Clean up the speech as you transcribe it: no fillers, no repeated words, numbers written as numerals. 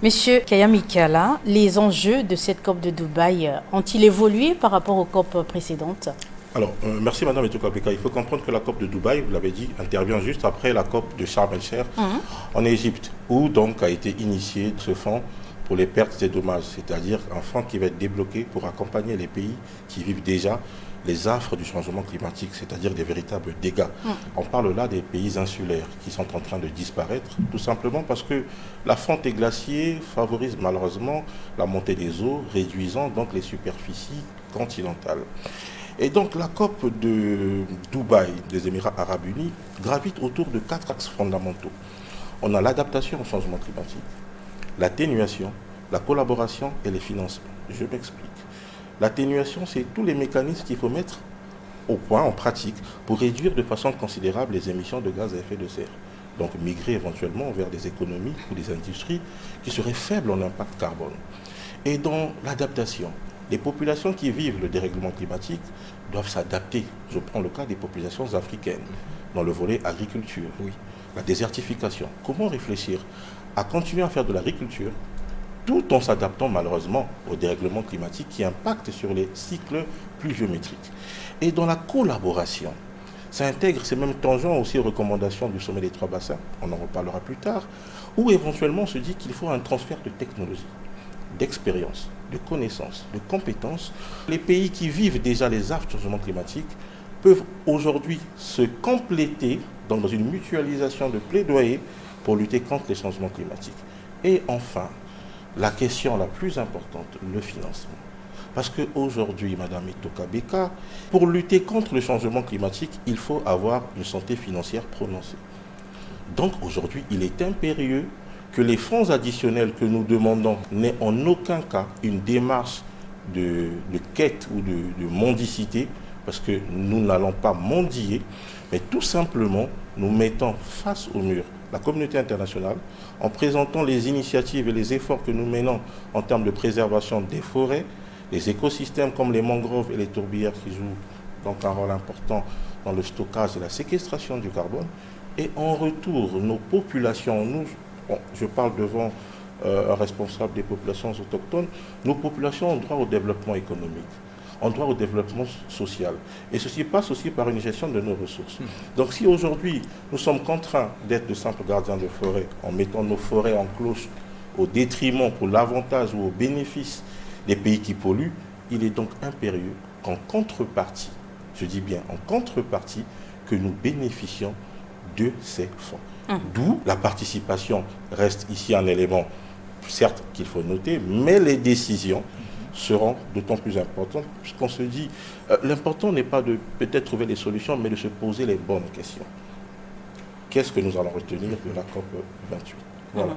Monsieur Kayamikala, les enjeux de cette COP de Dubaï ont-ils évolué par rapport aux COP précédentes? Alors, merci Madame Etokabeka. Il faut comprendre que la COP de Dubaï, vous l'avez dit, intervient juste après la COP de Sharm el-Sheikh en Égypte, où donc a été initié ce fonds pour les pertes et dommages, c'est-à-dire un fonds qui va être débloqué pour accompagner les pays qui vivent déjà les affres du changement climatique, c'est-à-dire des véritables dégâts. On parle là des pays insulaires qui sont en train de disparaître, tout simplement parce que la fonte des glaciers favorise malheureusement la montée des eaux, réduisant donc les superficies continentales. Et donc la COP de Dubaï, des Émirats Arabes Unis, gravite autour de 4 axes fondamentaux. On a l'adaptation au changement climatique, l'atténuation, la collaboration et les financements. Je m'explique. L'atténuation, c'est tous les mécanismes qu'il faut mettre au point, en pratique, pour réduire de façon considérable les émissions de gaz à effet de serre. Donc migrer éventuellement vers des économies ou des industries qui seraient faibles en impact carbone. Et dans l'adaptation, les populations qui vivent le dérèglement climatique doivent s'adapter. Je prends le cas des populations africaines, dans le volet agriculture, la désertification. Comment réfléchir à continuer à faire de l'agriculture tout en s'adaptant malheureusement au dérèglement climatique qui impacte sur les cycles pluviométriques. Et dans la collaboration, ça intègre ces mêmes tangents aussi aux recommandations du sommet des 3 bassins, on en reparlera plus tard, où éventuellement on se dit qu'il faut un transfert de technologie, d'expérience, de connaissances, de compétences. Les pays qui vivent déjà les affres du changement climatique peuvent aujourd'hui se compléter dans une mutualisation de plaidoyer pour lutter contre les changements climatiques. Et enfin, la question la plus importante, le financement. Parce qu'aujourd'hui, Madame Etokabeka, pour lutter contre le changement climatique, il faut avoir une santé financière prononcée. Donc aujourd'hui, il est impérieux que les fonds additionnels que nous demandons n'aient en aucun cas une démarche de quête ou de mendicité, parce que nous n'allons pas mendier, mais tout simplement nous mettons face au mur la communauté internationale en présentant les initiatives et les efforts que nous menons en termes de préservation des forêts, les écosystèmes comme les mangroves et les tourbières qui jouent donc un rôle important dans le stockage et la séquestration du carbone. Et en retour, nos populations, je parle devant un responsable des populations autochtones, nos populations ont droit au développement économique, ont droit au développement social. Et ceci passe aussi par une gestion de nos ressources. Donc si aujourd'hui nous sommes contraints d'être de simples gardiens de forêt en mettant nos forêts en cloche au détriment, pour l'avantage ou au bénéfice des pays qui polluent, il est donc impérieux qu'en contrepartie, je dis bien en contrepartie, que nous bénéficions de ces fonds. D'où la participation reste ici un élément, certes qu'il faut noter, mais les décisions seront d'autant plus importantes, puisqu'on se dit, l'important n'est pas de peut-être trouver les solutions, mais de se poser les bonnes questions. Qu'est-ce que nous allons retenir de la COP 28 ? Voilà.